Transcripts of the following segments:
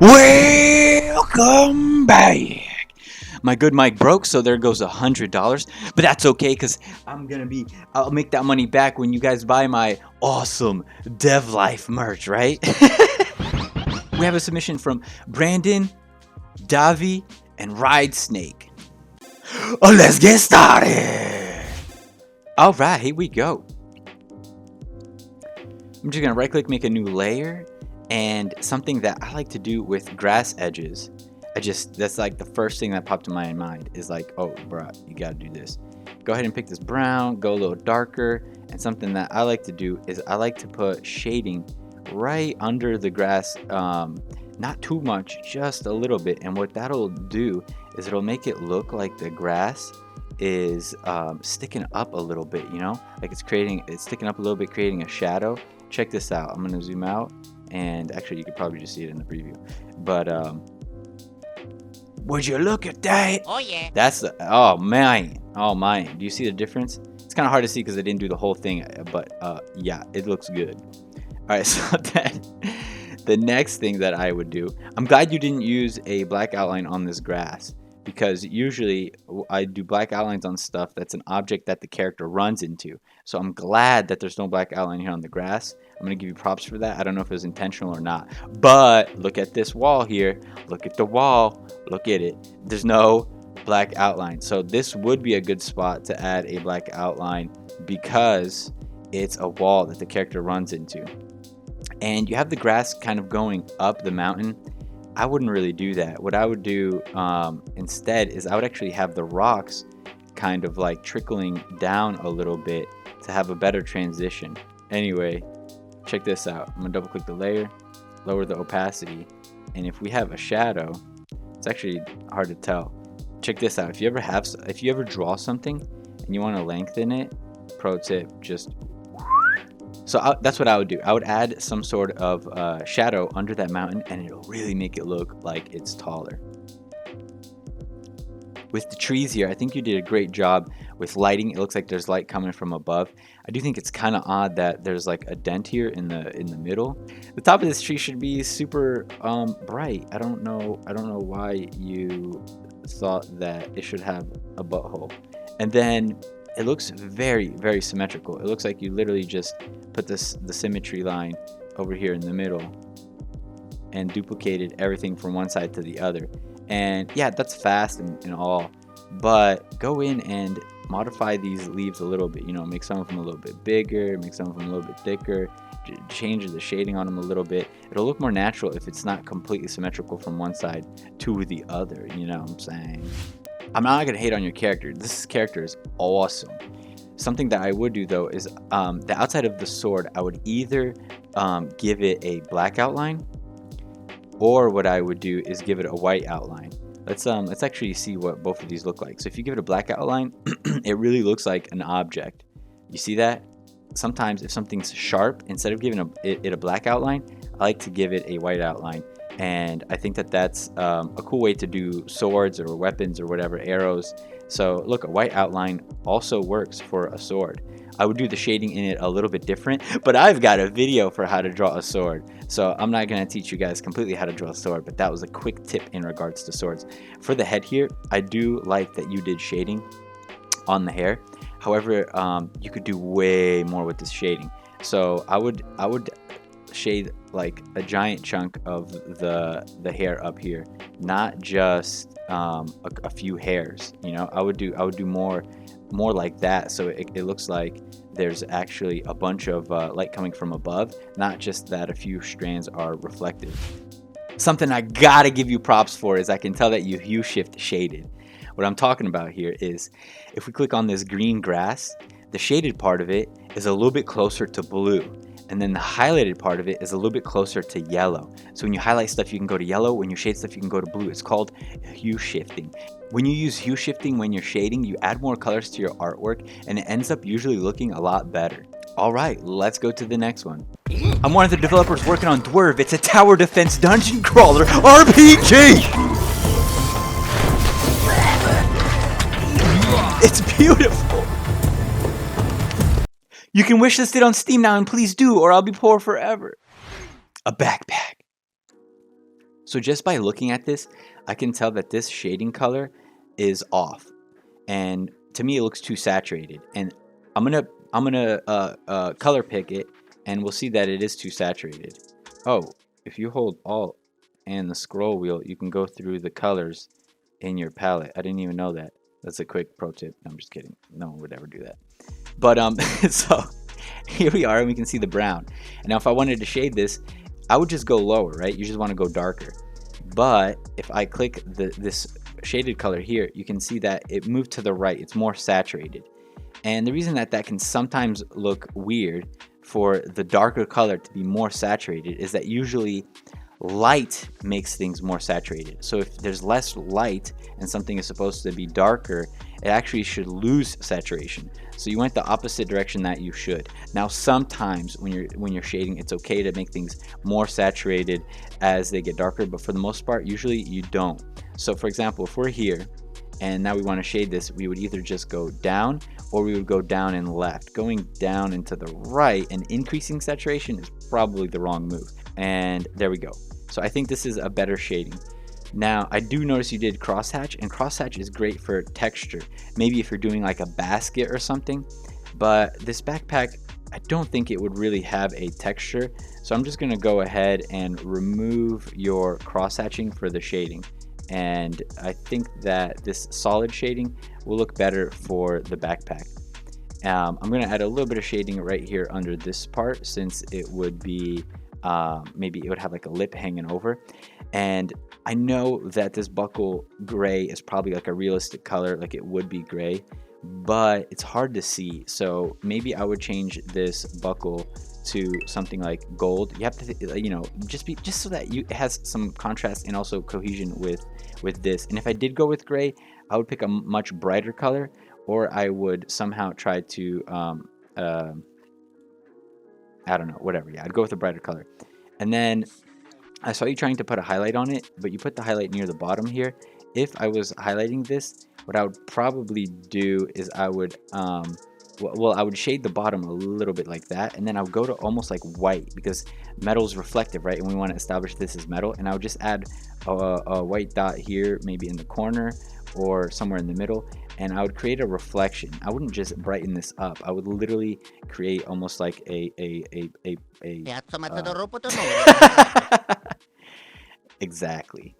Welcome back. My good mic broke, so there goes $100. But that's okay, because I'll make that money back when you guys buy my awesome Dev Life merch, right? We have a submission from Brandon, Davi, and Ride Snake. Let's get started. All right, here we go. I'm just gonna right click, make a new layer. And something that I like to do with grass edges, that's like the first thing that popped in my mind is like, oh, bro, you gotta do this. Go ahead and pick this brown, go a little darker. And something that I like to do is I like to put shading right under the grass, not too much, just a little bit. And what that'll do is it'll make it look like the grass is sticking up a little bit, you know, like it's sticking up a little bit, creating a shadow. Check this out. I'm gonna zoom out. And actually, you could probably just see it in the preview. But, would you look at that? Oh, yeah. Oh, man. Do you see the difference? It's kind of hard to see because I didn't do the whole thing. But, yeah, it looks good. All right, so then the next thing that I would do, I'm glad you didn't use a black outline on this grass. Because usually I do black outlines on stuff that's an object that the character runs into. So I'm glad that there's no black outline here on the grass. I'm going to give you props for that. I don't know if it was intentional or not. But look at this wall here. Look at the wall. Look at it. There's no black outline. So this would be a good spot to add a black outline because it's a wall that the character runs into. And you have the grass kind of going up the mountain. I wouldn't really do that. What I would do instead is I would actually have the rocks kind of like trickling down a little bit to have a better transition. Anyway, check this out. I'm gonna double click the layer, lower the opacity, and if we have a shadow, it's actually hard to tell. Check this out. If you ever draw something and you want to lengthen it, pro tip, that's what I would do. I would add some sort of shadow under that mountain, and it'll really make it look like it's taller. With the trees here, I think you did a great job with lighting. It looks like there's light coming from above. I do think it's kind of odd that there's like a dent here in the middle. The top of this tree should be super bright. I don't know why you thought that it should have a butthole. And then it looks very, very symmetrical. It looks like you literally just put the symmetry line over here in the middle and duplicated everything from one side to the other. And yeah, that's fast and all, but go in and modify these leaves a little bit. You know, make some of them a little bit bigger, make some of them a little bit thicker, change the shading on them a little bit. It'll look more natural if it's not completely symmetrical from one side to the other. You know what I'm saying? I'm not gonna hate on your character. This character is awesome. Something that I would do though is the outside of the sword, I would either give it a black outline, or what I would do is give it a white outline. Let's actually see what both of these look like. So if you give it a black outline, it really looks like an object. You see that? Sometimes if something's sharp, instead of giving it a black outline, I like to give it a white outline. And I think that that's a cool way to do swords or weapons or whatever, arrows. So look, a white outline also works for a sword. I would do the shading in it a little bit different, but I've got a video for how to draw a sword. So I'm not going to teach you guys completely how to draw a sword, but that was a quick tip in regards to swords. For the head here, I do like that you did shading on the hair. However, you could do way more with this shading. So I would shade like a giant chunk of the hair up here, not just a few hairs. You know, I would do more like that, so it looks like there's actually a bunch of light coming from above, not just that a few strands are reflective. Something I gotta give you props for is I can tell that you hue shift shaded. What I'm talking about here is if we click on this green grass, the shaded part of it is a little bit closer to blue. And then the highlighted part of it is a little bit closer to yellow. So when you highlight stuff, you can go to yellow. When you shade stuff, you can go to blue. It's called hue shifting. When you use hue shifting when you're shading, you add more colors to your artwork, and it ends up usually looking a lot better. All right, let's go to the next one. I'm one of the developers working on Dwerve. It's a tower defense dungeon crawler RPG. It's beautiful. You can wish list it on Steam now, and please do, or I'll be poor forever. A backpack. So just by looking at this, I can tell that this shading color is off. And to me, it looks too saturated. And I'm gonna color pick it, and we'll see that it is too saturated. Oh, if you hold Alt and the scroll wheel, you can go through the colors in your palette. I didn't even know that. That's a quick pro tip. No, I'm just kidding. No one would ever do that. But so here we are, and we can see the brown. And now if I wanted to shade this, I would just go lower, right? You just want to go darker. But if I click this shaded color here, you can see that it moved to the right. It's more saturated. And the reason that that can sometimes look weird for the darker color to be more saturated is that usually light makes things more saturated. So if there's less light and something is supposed to be darker, it actually should lose saturation. So you went the opposite direction that you should. Now sometimes when you're shading, it's okay to make things more saturated as they get darker, but for the most part, usually you don't. So for example, if we're here and now we want to shade this, we would either just go down or we would go down and left. Going down and to the right and increasing saturation is probably the wrong move. And there we go. So I think this is a better shading. Now I do notice you did crosshatch, and crosshatch is great for texture. Maybe if you're doing like a basket or something, but this backpack, I don't think it would really have a texture. So I'm just gonna go ahead and remove your crosshatching for the shading. And I think that this solid shading will look better for the backpack. I'm gonna add a little bit of shading right here under this part, since it would be maybe it would have like a lip hanging over. And I know that this buckle gray is probably like a realistic color, like it would be gray, but it's hard to see. So maybe I would change this buckle to something like gold. You have to, you know, just so that it has some contrast and also cohesion with this. And if I did go with gray, I would pick a much brighter color, or I would somehow try to I don't know, whatever. Yeah, I'd go with a brighter color. And then I saw you trying to put a highlight on it, but you put the highlight near the bottom here. If I was highlighting this, what I would probably do is I would, well, I would shade the bottom a little bit like that, and then I would go to almost like white, because metal is reflective, right? And we want to establish this as metal. And I would just add a white dot here, maybe in the corner or somewhere in the middle, and I would create a reflection. I wouldn't just brighten this up. I would literally create almost like exactly.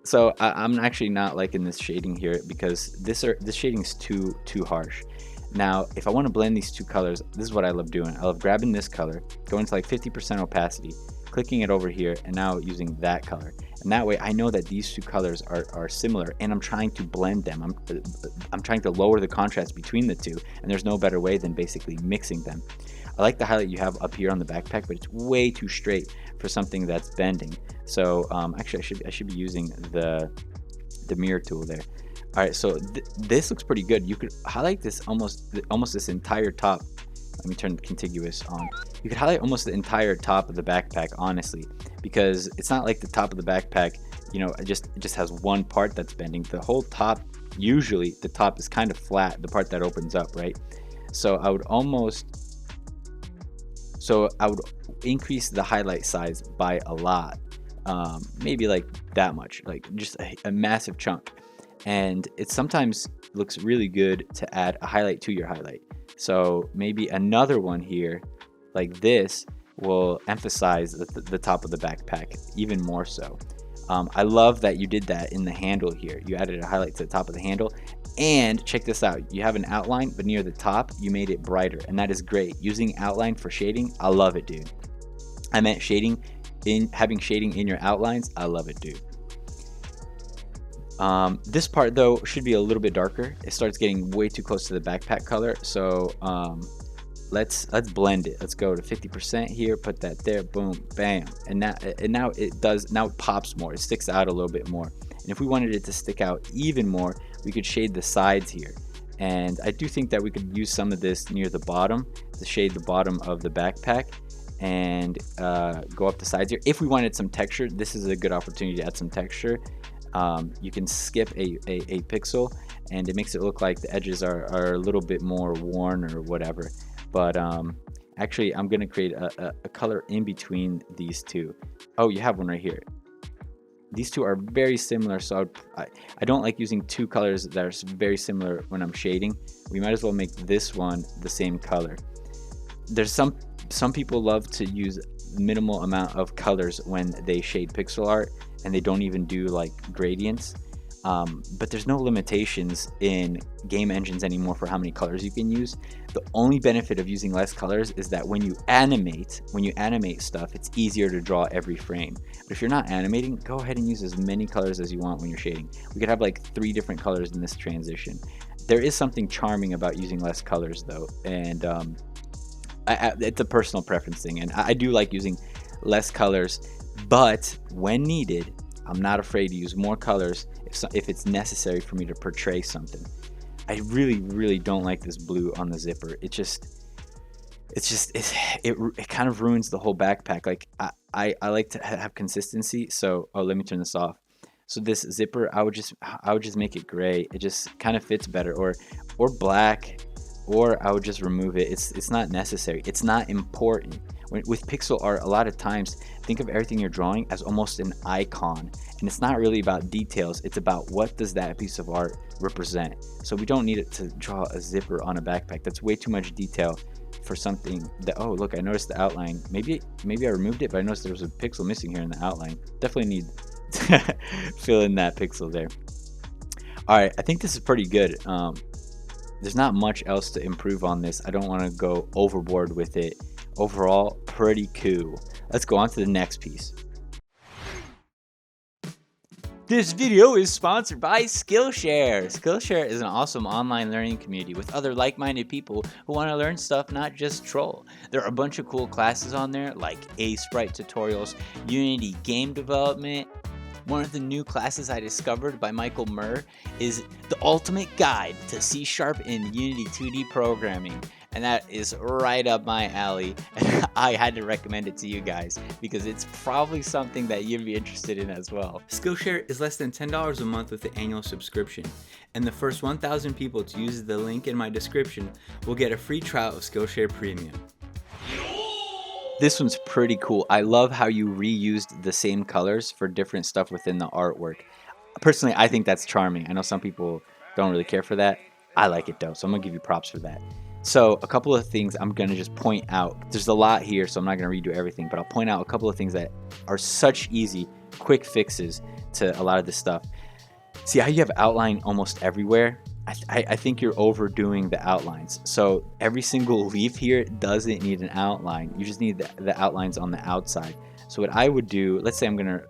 So I'm actually not liking this shading here, because this shading is too harsh. Now, if I want to blend these two colors, this is what I love doing. I love grabbing this color, going to like 50% opacity, clicking it over here, and now using that color. And that way I know that these two colors are similar, and I'm trying to blend them. I'm trying to lower the contrast between the two, and there's no better way than basically mixing them. I like the highlight you have up here on the backpack, but it's way too straight for something that's bending. So actually I should be using the mirror tool there. All right, so this looks pretty good. You could highlight this almost this entire top. Let me turn contiguous on. You could highlight almost the entire top of the backpack, honestly, because it's not like the top of the backpack, you know, it just has one part that's bending. The whole top, usually the top is kind of flat, the part that opens up, right? So I would increase the highlight size by a lot, maybe like that much, like just a massive chunk. And it sometimes looks really good to add a highlight to your highlight. So maybe another one here like this will emphasize the top of the backpack even more so. I love that you did that in the handle here. You added a highlight to the top of the handle. And check this out, you have an outline, but near the top you made it brighter, and that is great. Using outline for shading, I love it, dude. I meant having shading in your outlines. I love it, dude. This part though should be a little bit darker. It starts getting way too close to the backpack color, so let's blend it. Let's go to 50% here, put that there, boom, bam, and now it pops more. It sticks out a little bit more. And if we wanted it to stick out even more, we could shade the sides here. And I do think that we could use some of this near the bottom to shade the bottom of the backpack, and go up the sides here. If we wanted some texture, this is a good opportunity to add some texture. You can skip a pixel, and it makes it look like the edges are a little bit more worn or whatever. But actually, I'm gonna create a color in between these two. Oh, you have one right here. These two are very similar, so I don't like using two colors that are very similar when I'm shading. We might as well make this one the same color. There's some people love to use minimal amount of colors when they shade pixel art, and they don't even do like gradients. But there's no limitations in game engines anymore for how many colors you can use. The only benefit of using less colors is that when you animate stuff, it's easier to draw every frame. But if you're not animating, go ahead and use as many colors as you want when you're shading. We could have like 3 different colors in this transition. There is something charming about using less colors though, and it's a personal preference thing, and I do like using less colors, but when needed, I'm not afraid to use more colors if it's necessary for me to portray something. I really don't like this blue on the zipper. It kind of ruins the whole backpack. Like I like to have consistency. So let me turn this off. So this zipper, I would just make it gray. It just kind of fits better, or black, or I would just remove it. It's not necessary. It's not important. With pixel art, a lot of times, think of everything you're drawing as almost an icon, and it's not really about details. It's about what does that piece of art represent. So we don't need it to draw a zipper on a backpack. That's way too much detail for something that, oh look, I noticed the outline. Maybe I removed it, but I noticed there was a pixel missing here in the outline. Definitely need to fill in that pixel there. All right, I think this is pretty good. There's not much else to improve on this. I don't want to go overboard with it. Overall, pretty cool. Let's go on to the next piece. This video is sponsored by Skillshare. Skillshare is an awesome online learning community with other like-minded people who want to learn stuff, not just troll. There are a bunch of cool classes on there like Sprite tutorials, Unity game development. One of the new classes I discovered by Michael Murr is the ultimate guide to C# in Unity 2D programming. And that is right up my alley. And I had to recommend it to you guys because it's probably something that you'd be interested in as well. Skillshare is less than $10 a month with the annual subscription. And the first 1,000 people to use the link in my description will get a free trial of Skillshare Premium. This one's pretty cool. I love how you reused the same colors for different stuff within the artwork. Personally, I think that's charming. I know some people don't really care for that. I like it though, so I'm gonna give you props for that. So a couple of things I'm gonna just point out. There's a lot here, so I'm not gonna redo everything, but I'll point out a couple of things that are such easy, quick fixes to a lot of this stuff. See how you have outline almost everywhere? I think you're overdoing the outlines. So every single leaf here doesn't need an outline. You just need the outlines on the outside. So what I would do, let's say I'm gonna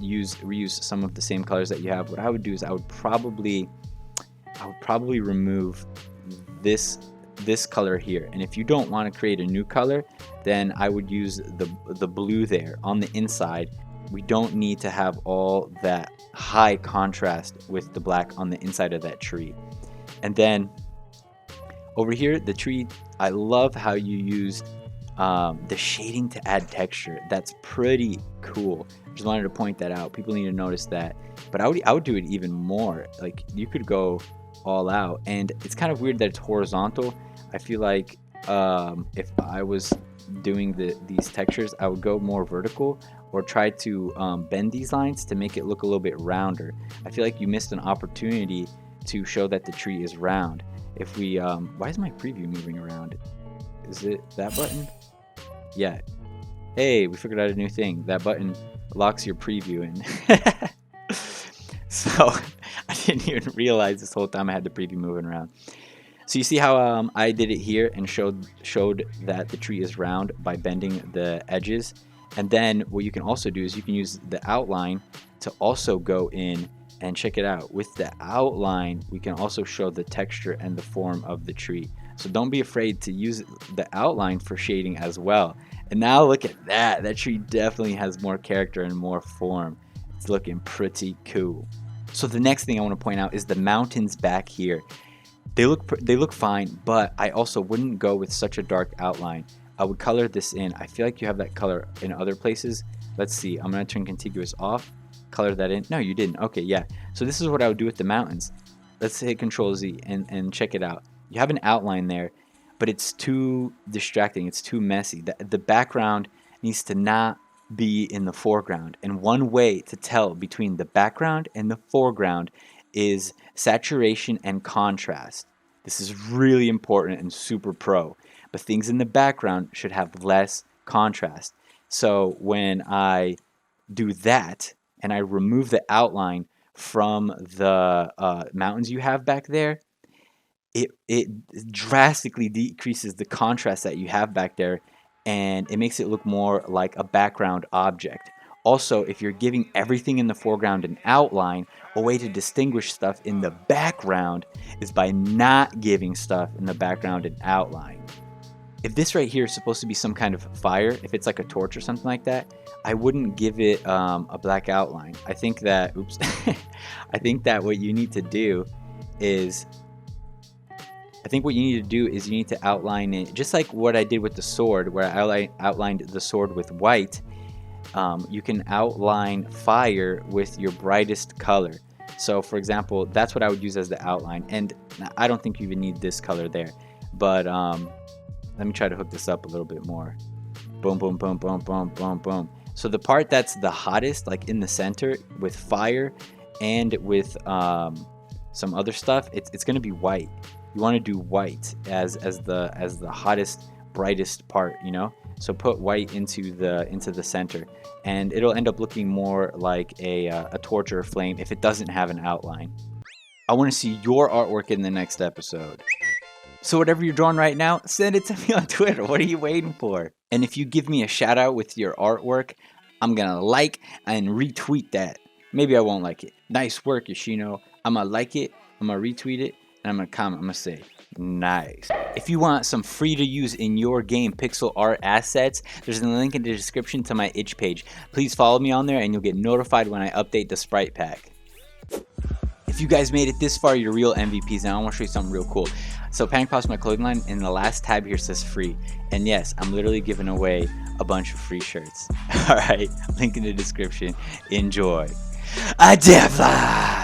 reuse some of the same colors that you have. What I would do is I would probably remove this color here. And if you don't want to create a new color, then I would use the blue there on the inside. We don't need to have all that high contrast with the black on the inside of that tree. And then over here, the tree, I love how you used the shading to add texture. That's pretty cool. Just wanted to point that out. People need to notice that. But I would do it even more. Like you could go all out, and it's kind of weird that it's horizontal. I feel like if I was doing these textures, I would go more vertical or try to bend these lines to make it look a little bit rounder. I feel like you missed an opportunity to show that the tree is round. If we why is my preview moving around? Is it that button? Yeah. Hey, we figured out a new thing. That button locks your preview in. So I didn't even realize this whole time I had the preview moving around. So you see how I did it here and showed that the tree is round by bending the edges. And then what you can also do is you can use the outline to also go in and check it out. With the outline, we can also show the texture and the form of the tree. So don't be afraid to use the outline for shading as well. And now look at that. That tree definitely has more character and more form. It's looking pretty cool. So the next thing I want to point out is the mountains back here. They look fine, but I also wouldn't go with such a dark outline. I would color this in. I feel like you have that color in other places. Let's see. I'm going to turn contiguous off. Color that in. No, you didn't. Okay, yeah. So this is what I would do with the mountains. Let's hit Control Z and check it out. You have an outline there, but it's too distracting. It's too messy. The background needs to not be in the foreground. And one way to tell between the background and the foreground is saturation and contrast. This is really important and super pro. But things in the background should have less contrast. So when I do that and I remove the outline from the mountains you have back there, it drastically decreases the contrast that you have back there, and it makes it look more like a background object. Also, if you're giving everything in the foreground an outline, a way to distinguish stuff in the background is by not giving stuff in the background an outline. If this right here is supposed to be some kind of fire, if it's like a torch or something like that, I wouldn't give it a black outline. I think that, oops, I think that what you need to do is you need to outline it just like what I did with the sword, where I outlined the sword with white. You can outline fire with your brightest color. So for example, that's what I would use as the outline. And I don't think you even need this color there. But let me try to hook this up a little bit more. Boom, boom, boom, boom, boom, boom, boom. So the part that's the hottest, like in the center with fire and with some other stuff, it's going to be white. You want to do white as the hottest, brightest part, you know? So put white into the center, and it'll end up looking more like a torch or a flame if it doesn't have an outline. I want to see your artwork in the next episode. So whatever you're drawing right now, send it to me on Twitter. What are you waiting for? And if you give me a shout out with your artwork, I'm gonna like and retweet that. Maybe I won't like it. Nice work, Yoshino. I'm gonna like it, I'm gonna retweet it, and I'm gonna comment, I'm gonna say, nice. If you want some free to use in your game pixel art assets, there's a link in the description to my itch page. Please follow me on there and you'll get notified when I update the sprite pack. If you guys made it this far, you're real MVPs. Now I want to show you something real cool. So Panic Pop's my clothing line, and the last tab here says free. And yes, I'm literally giving away a bunch of free shirts. Alright, link in the description. Enjoy. Adevla!